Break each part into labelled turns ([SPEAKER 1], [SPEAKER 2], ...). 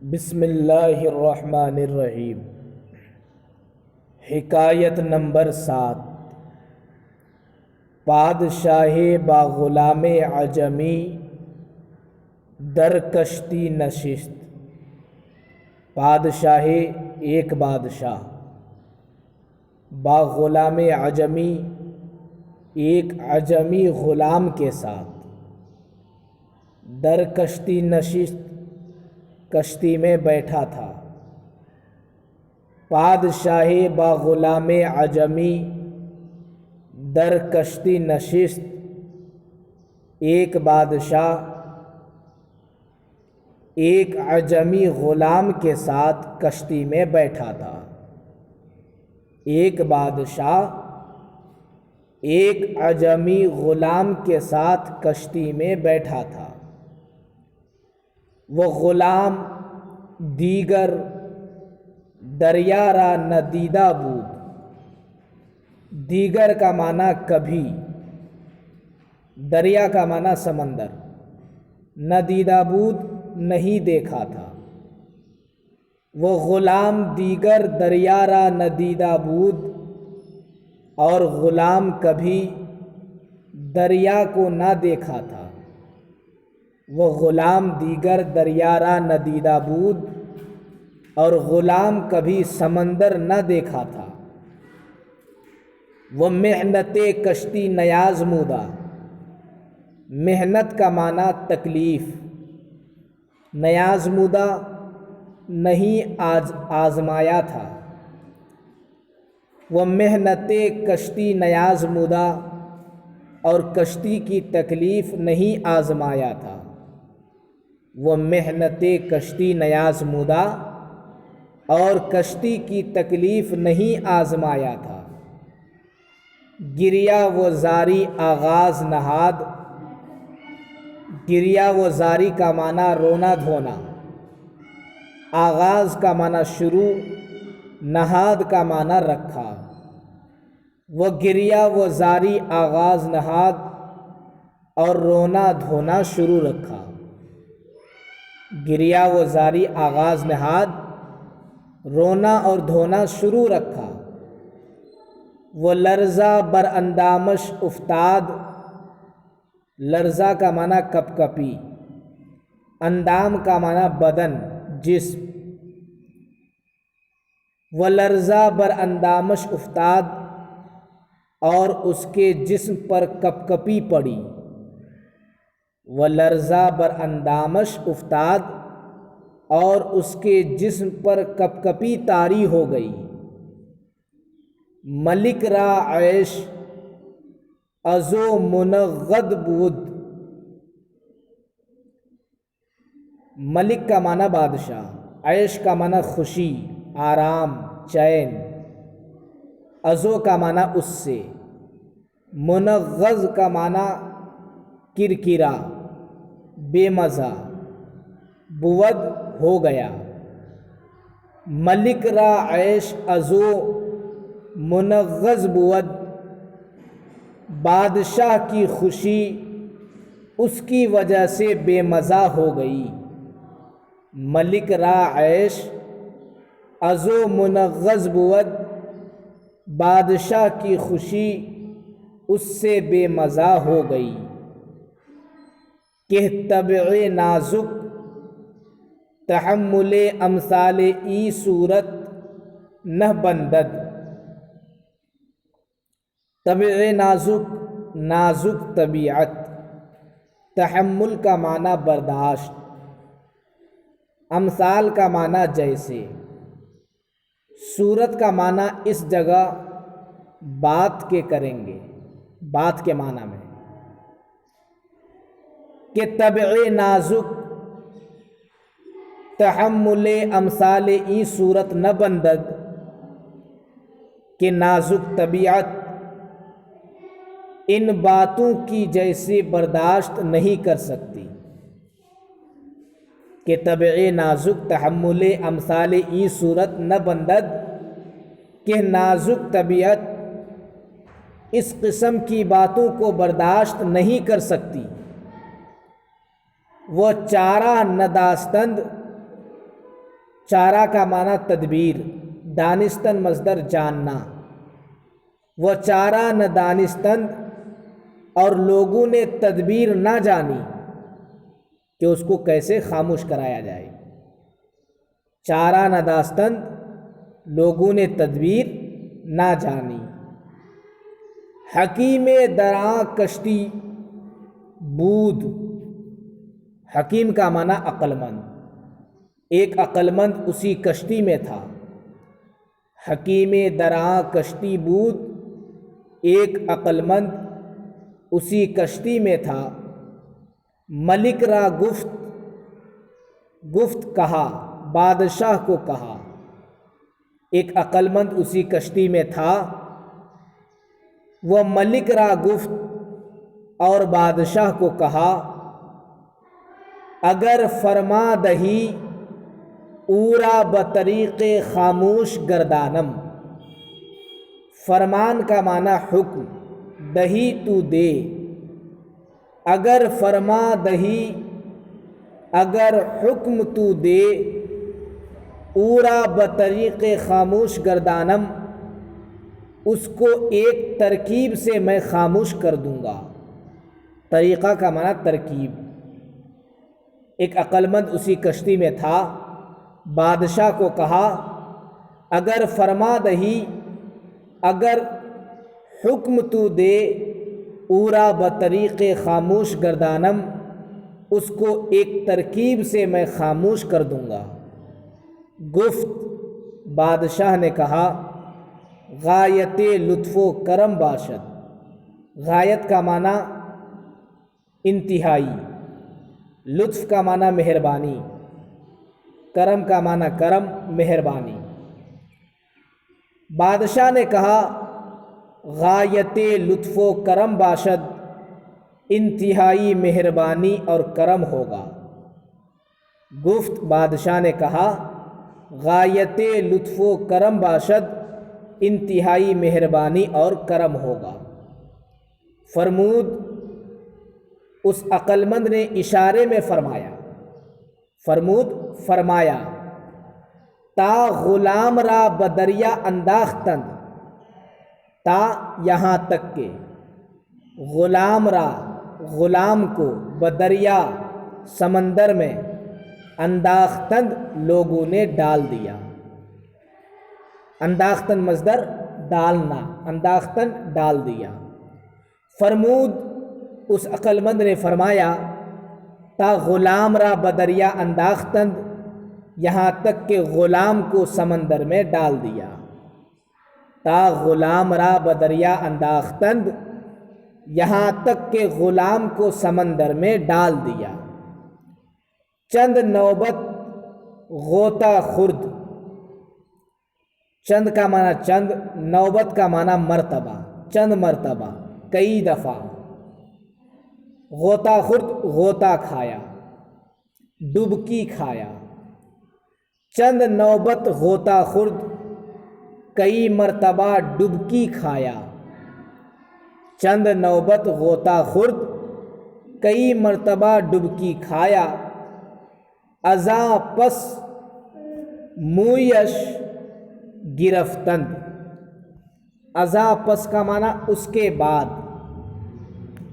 [SPEAKER 1] بسم اللہ الرحمن الرحیم۔ حکایت نمبر 7۔ پادشاہ با غلام عجمی در کشتی نشست۔ پادشاہ ایک بادشاہ با غلام عجمی ایک عجمی غلام کے ساتھ در کشتی نشست کشتی میں بیٹھا تھا۔ پادشاہ با غلام عجمی در کشتی نشست، ایک بادشاہ ایک عجمی غلام کے ساتھ کشتی میں بیٹھا تھا۔ ایک بادشاہ ایک عجمی غلام کے ساتھ کشتی میں بیٹھا تھا۔ وہ غلام دیگر دریا را ندیدہ بود۔ دیگر کا معنی کبھی، دریا کا معنی سمندر، ندیدہ بود نہیں دیکھا تھا۔ وہ غلام دیگر دریا را ندیدہ بود، اور غلام کبھی دریا کو نہ دیکھا تھا۔ وہ غلام دیگر دریا را ندیدہ بود، اور غلام کبھی سمندر نہ دیکھا تھا۔ وہ محنت کشتی نیازمودہ، محنت کا معنی تکلیف، نیازمودہ نہیں آزمایا تھا۔ وہ محنت کشتی نیازمودہ، اور کشتی کی تکلیف نہیں آزمایا تھا۔ وہ محنت کشتی نیازمودہ اور کشتی کی تکلیف نہیں آزمایا تھا۔ گریا و زاری آغاز نہاد۔ گریا و زاری کا معنی رونا دھونا، آغاز کا معنی شروع، نہاد کا معنی رکھا۔ وہ گریا و زاری آغاز نہاد اور رونا دھونا شروع رکھا۔ گریا و زاری آغاز نہاد، رونا اور دھونا شروع رکھا۔ وہ لرزہ بر اندامش افتاد۔ لرزہ کا معنی کپ کپی، اندام کا معنی بدن، جسم۔ وہ لرزہ بر اندامش افتاد، اور اس کے جسم پر کپ کپی پڑی۔ وہ لرزہ بر اندامش افتاد، اور اس کے جسم پر کپ کپی طاری ہو گئی۔ ملک را عیش ازو منغد بود۔ ملک کا معنی بادشاہ، عیش کا معنی خوشی، آرام، چین، ازو کا معنی اس سے، منغز کا معنی کرکرا، بے مزہ، بود ہو گیا۔ ملک را عیش ازو منغز بود، بادشاہ کی خوشی اس کی وجہ سے بے مزہ ہو گئی۔ ملک را عیش ازو منغز بود، بادشاہ کی خوشی اس سے بے مزہ ہو گئی۔ کہ طبع نازک تحمل امثال ای صورت نہ بندد۔ طبع نازک، نازک طبیعت، تحمل کا معنی برداشت، امثال کا معنی جیسے، صورت کا معنی اس جگہ بات کے کریں گے، بات کے معنی میں۔ کہ طبع نازک تحمل امثال ای صورت نہ بندد، کہ نازک طبیعت ان باتوں کی جیسے برداشت نہیں کر سکتی۔ کہ طبع نازک تحمل امثال ای صورت نہ بندد، کہ نازک طبیعت اس قسم کی باتوں کو برداشت نہیں کر سکتی۔ وہ چارہ نداستند چارہ کا معنی تدبیر، دانستن مصدر جاننا، وہ چارہ نہ دانستند اور لوگوں نے تدبیر نہ جانی کہ اس کو کیسے خاموش کرایا جائے۔ چارہ نہ دانستند، لوگوں نے تدبیر نہ جانی۔ حکیم دراں کشتی بود، حکیم کا معنی عقل مند، ایک عقل مند اسی کشتی میں تھا۔ حکیم دراں کشتی بود، ایک عقل مند اسی کشتی میں تھا۔ ملک را گفت کہا، بادشاہ کو کہا، ایک عقل مند اسی کشتی میں تھا۔ وہ ملک را گفت اور بادشاہ کو کہا، اگر فرما دہی اورا بطریق خاموش گردانم۔ فرمان کا معنی حکم، دہی تو دے، اگر فرما دہی اگر حکم تو دے، اورا بطریق خاموش گردانم، اس کو ایک ترکیب سے میں خاموش کر دوں گا۔ طریقہ کا معنی ترکیب۔ ایک عقل مند اسی کشتی میں تھا، بادشاہ کو کہا اگر فرما دہی اگر حکم تو دے، اورا بطریق خاموش گردانم، اس کو ایک ترکیب سے میں خاموش کر دوں گا۔ گفت، بادشاہ نے کہا، غایت لطف و کرم باشد۔ غایت کا معنی انتہائی، لطف کا معنی مہربانی، کرم کا معنی کرم مہربانی۔ بادشاہ نے کہا، غایت لطف و کرم باشد، انتہائی مہربانی اور کرم ہوگا۔ گفت، بادشاہ نے کہا، غایت لطف و کرم باشد، انتہائی مہربانی اور کرم ہوگا۔ فرمود، اس عقل مند نے اشارے میں فرمایا، فرمود فرمایا، تا غلام را بدریا انداختند، تا یہاں تک کہ، غلام را غلام کو، بدریا سمندر میں، انداختند لوگوں نے ڈال دیا۔ انداختن مصدر ڈالنا، انداختن ڈال دیا۔ فرمود، اس عقل مند نے فرمایا، تا غلام را بدریا انداختند، یہاں تک کہ غلام کو سمندر میں ڈال دیا۔ تا غلام را بدریا انداختند، یہاں تک کہ غلام کو سمندر میں ڈال دیا۔ چند نوبت غوطہ خورد، چند کا معنی چند، نوبت کا معنی مرتبہ، چند مرتبہ، کئی دفعہ۔ غوطہ خورد، غوطہ کھایا، ڈبکی کھایا۔ چند نوبت غوطہ خورد، کئی مرتبہ ڈبکی کھایا۔ چند نوبت غوطہ خورد، کئی مرتبہ ڈبکی کھایا۔ ازاں پس مویش گرفتند، ازاں پس کا معنی اس کے بعد،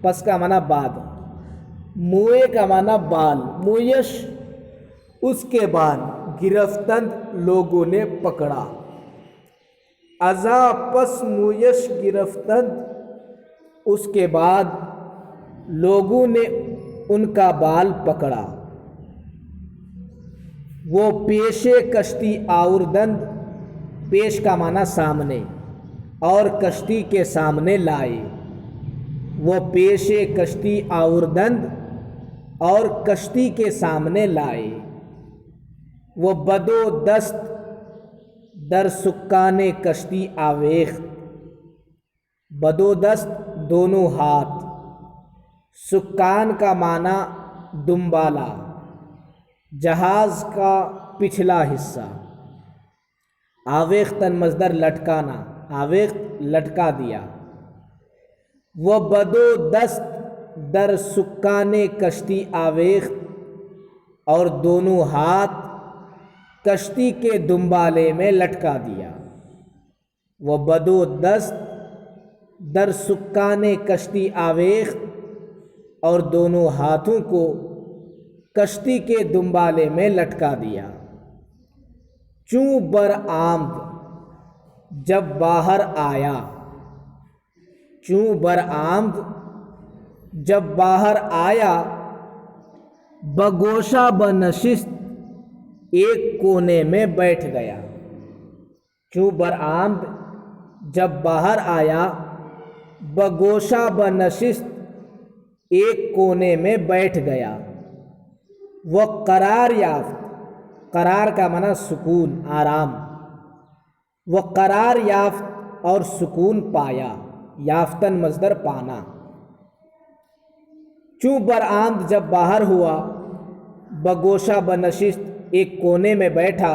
[SPEAKER 1] پس کا معنی بعد، موئے کا معنی بال، مویش اس کے بعد، گرفتند لوگوں نے پکڑا۔ ازاں پس مویش گرفتند، اس کے بعد لوگوں نے ان کا بال پکڑا۔ وہ پیش کشتی آوردند، پیش کا معنی سامنے، اور کشتی کے سامنے لائے۔ وہ پیش کشتی آوردند، اور کشتی کے سامنے لائے۔ وہ بدو دست در سکان کشتی آویخت، بدو دست دونوں ہاتھ، سکان کا معنی دمبالا، جہاز کا پچھلا حصہ۔ آویختن مصدر لٹکانا، آویخت لٹکا دیا۔ وہ بدو دست در سکان کشتی آویخت، اور دونوں ہاتھ کشتی کے دنبالے میں لٹکا دیا۔ وہ بدو دست در سکان کشتی آویخت، اور دونوں ہاتھوں کو کشتی کے دنبالے میں لٹکا دیا۔ چوں بر آمد جب باہر آیا، چوں بر آمد جب باہر آیا، بگوشہ بنشست ایک کونے میں بیٹھ گیا۔ چوں بر آمد جب باہر آیا، بگوشہ بنشست ایک کونے میں بیٹھ گیا۔ وہ قرار یافت، قرار کا معنی سکون، آرام۔ وہ قرار یافت اور سکون پایا، یافتن مصدر پانا۔ چوں بر آمد جب باہر ہوا، بگوشہ بنشست ایک کونے میں بیٹھا،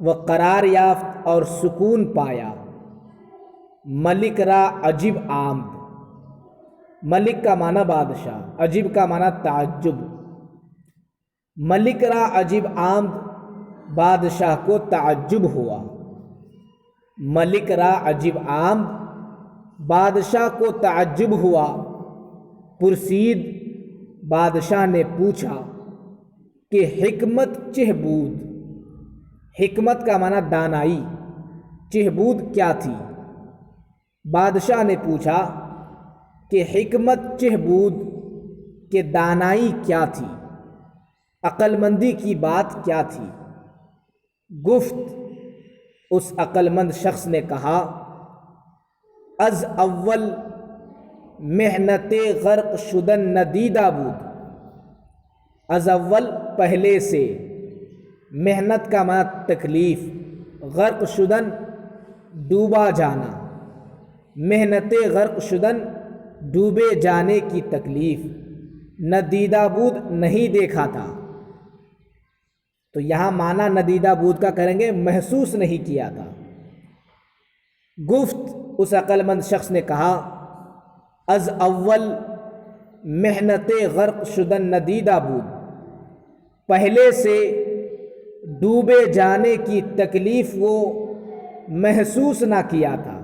[SPEAKER 1] وہ قرار یافت اور سکون پایا۔ ملک را عجب آمد، ملک کا معنی بادشاہ، عجب کا معنی تعجب۔ ملک را عجب آمد، بادشاہ کو تعجب ہوا۔ ملک را عجب آمد، بادشاہ کو تعجب ہوا۔ پرسید، بادشاہ نے پوچھا کہ حکمت چہ بود، حکمت کا معنی دانائی، چہ بود کیا تھی؟ بادشاہ نے پوچھا کہ حکمت چہ بود کہ دانائی کیا تھی، عقل مندی کی بات کیا تھی؟ گفت، اس عقل مند شخص نے کہا، از اول محنت غرق شدن ندیدہ بود۔ از اول پہلے سے، محنت کا معنی تکلیف، غرق شدن ڈوبا جانا، محنت غرق شدن ڈوبے جانے کی تکلیف، ندیدہ بود نہیں دیکھا تھا۔ تو یہاں معنی ندیدہ بود کا کریں گے محسوس نہیں کیا تھا۔ گفت، اس عقل مند شخص نے کہا، از اول محنت غرق شدن ندیدہ بود، پہلے سے ڈوبے جانے کی تکلیف وہ محسوس نہ کیا تھا۔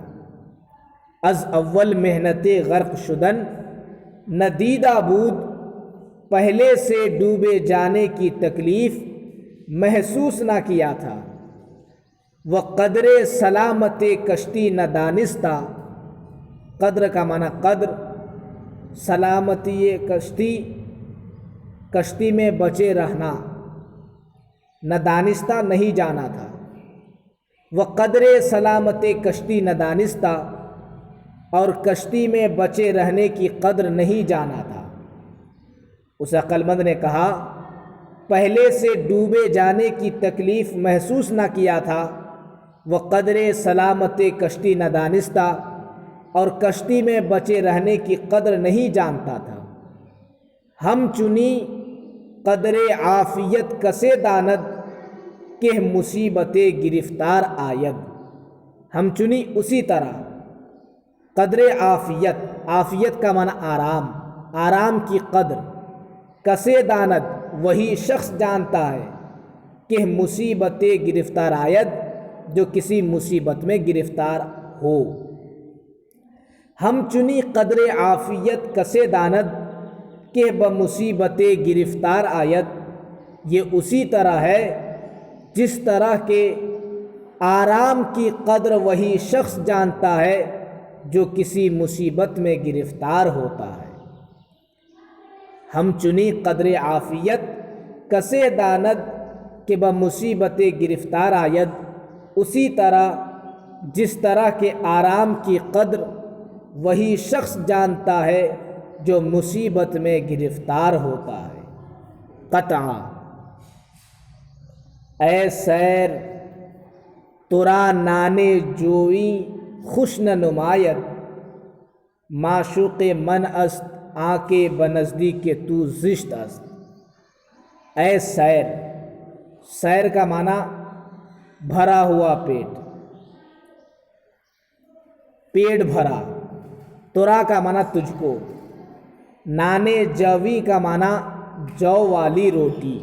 [SPEAKER 1] از اول محنت غرق شدن ندیدہ بود، پہلے سے ڈوبے جانے کی تکلیف محسوس نہ کیا تھا۔ وہ قدر سلامت کشتی نہ دانستہ، قدر کا معنی قدر، سلامتی کشتی، کشتی میں بچے رہنا، نہ دانستہ نہیں جانا تھا۔ وہ قدر سلامت کشتی نہ دانستہ، اور کشتی میں بچے رہنے کی قدر نہیں جانا تھا۔ اس عقل مند نے کہا، پہلے سے ڈوبے جانے کی تکلیف محسوس نہ کیا تھا، وہ قدر سلامت کشتی نہ دانستہ، اور کشتی میں بچے رہنے کی قدر نہیں جانتا تھا۔ ہم چنی قدر عافیت کسے داند، کہ مصیبت گرفتار آید۔ ہم چنی اسی طرح قدر عافیت، عافیت کا معنی آرام، آرام کی قدر، کسے داند وہی شخص جانتا ہے، کہ مصیبت گرفتار آید، جو کسی مصیبت میں گرفتار ہو۔ ہم چنی قدر عافیت کسے داند، کہ بمصیبت گرفتار آید، یہ اسی طرح ہے جس طرح کے آرام کی قدر وہی شخص جانتا ہے جو کسی مصیبت میں گرفتار ہوتا ہے۔ ہم چنی قدر عافیت کسے داند، کہ بمصیبت گرفتار آید، اسی طرح جس طرح کے آرام کی قدر وہی شخص جانتا ہے جو مصیبت میں گرفتار ہوتا ہے۔ قطع، اے سیر ترا نانے جوئی خوش نہ نماید، معشوق من است آنکے بنزدیک تو زشت است۔ اے سیر، سیر کا معنی بھرا ہوا پیٹ، پیٹ بھرا، ترا کا معنی تجھ کو، نانے جوی کا معنی جو والی روٹی،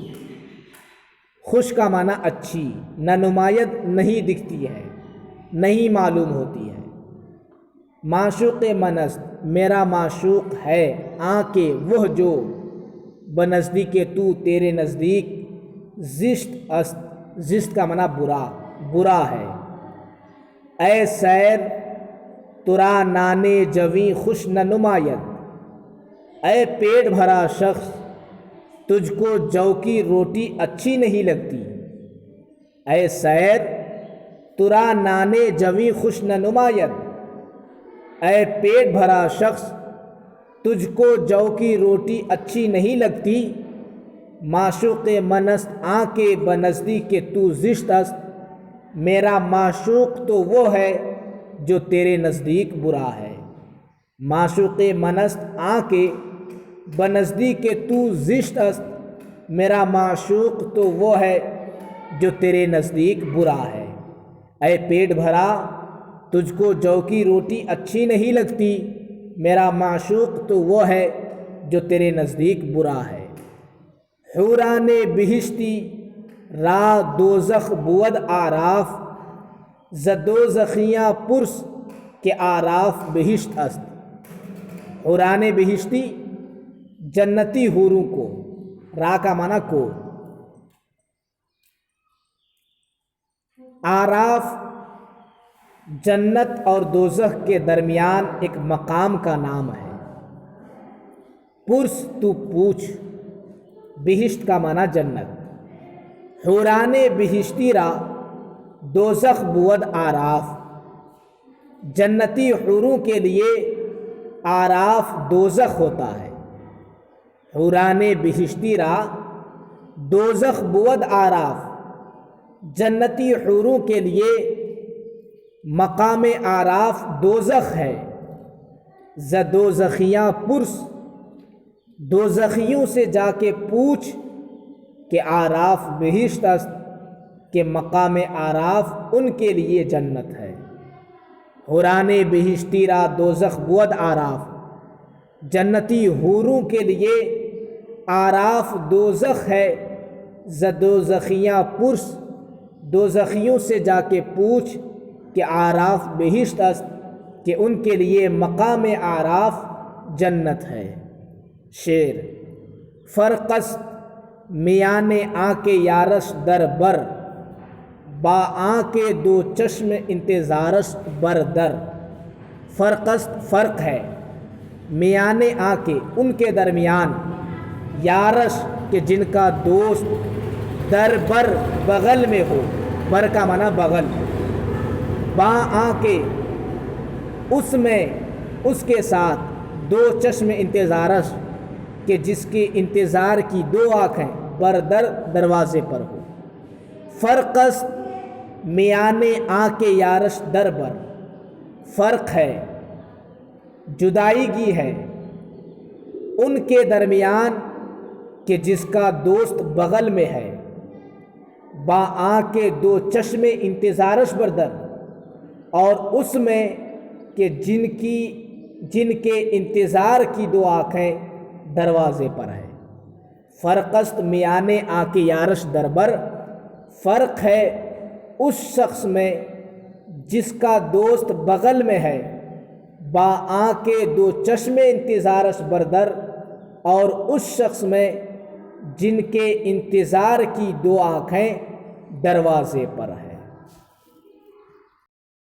[SPEAKER 1] خوش کا معنی اچھی، نہ نمایت نہیں دکھتی ہے، نہیں معلوم ہوتی ہے۔ معشوق منست میرا معشوق ہے، آنکے وہ جو بنزدیک تو تیرے نزدیک زشت است، زشت کا معنی برا، برا ہے۔ اے سیر ترا نانے جویں خوش نہ نمایت، اے پیٹ بھرا شخص تجھ کو جو کی روٹی اچھی نہیں لگتی۔ اے سیر ترا نانے جویں خوش نہ نمایت، اے پیٹ بھرا شخص تجھ کو جو کی روٹی اچھی نہیں لگتی۔ معشوق منست آنکے بنزدیک تو زشت است، میرا معشوق تو وہ ہے جو تیرے نزدیک برا ہے۔ معشوق منست آنکے بنزدیک تو زشت است، میرا معشوق تو وہ ہے جو تیرے نزدیک برا ہے۔ اے پیٹ بھرا تجھ کو جو کی روٹی اچھی نہیں لگتی، میرا معشوق تو وہ ہے جو تیرے نزدیک برا ہے۔ حوران بہشتی را دوزخ بود آراف، ز دوزخیاں پرس کہ آراف بہشت است۔ حوران بہشتی جنتی حوروں کو، را کا معنی کو، آراف جنت اور دوزخ کے درمیان ایک مقام کا نام ہے۔ پرس تو پوچھ، بہشت کا معنی جنت۔ حوران بہشتی را دوزخ بود آراف، جنتی حوروں کے لیے آراف دوزخ ہوتا ہے۔ حوران بہشتی را دوزخ بود آراف، جنتی حوروں کے لیے مقام آراف دوزخ ہے۔ ز دوزخیاں پرس، دوزخیوں سے جا کے پوچھ کہ آراف بہشت است، کہ مقام آراف ان کے لیے جنت ہے۔ حوران بہشتی را دوزخ بود آراف، جنتی حوروں کے لیے آراف دوزخ ہے۔ ز دوزخیاں پرس، دوزخیوں سے جا کے پوچھ کہ آراف بہشت است، کہ ان کے لیے مقام آراف جنت ہے۔ شعر: فرقست میان آنکھ یارش در بر، با آنکھ دو چشم انتظارش بر در۔ فرقست فرق ہے، میان آنکھ ان کے درمیان، یارش کہ جن کا دوست، در بر بغل میں ہو، بر کا معنی بغل، با آنکھ اس میں اس کے ساتھ، دو چشم انتظارش کہ جس کے انتظار کی دو آنکھیں، بر در دروازے پر ہو۔ فرقست میان آنکھ یارش در بر، فرق ہے، جدائیگی ہے ان کے درمیان کہ جس کا دوست بغل میں ہے، با آنکھ دو چشم انتظارش بر در، اور اس میں کہ جن کے انتظار کی دو آنکھیں دروازے پر ہے۔ فرقست میان آنکھ یارش در بر، فرق ہے اس شخص میں جس کا دوست بغل میں ہے، با آنکھ دو چشم انتظارش بر در، اور اس شخص میں جن کے انتظار کی دو آنکھیں دروازے پر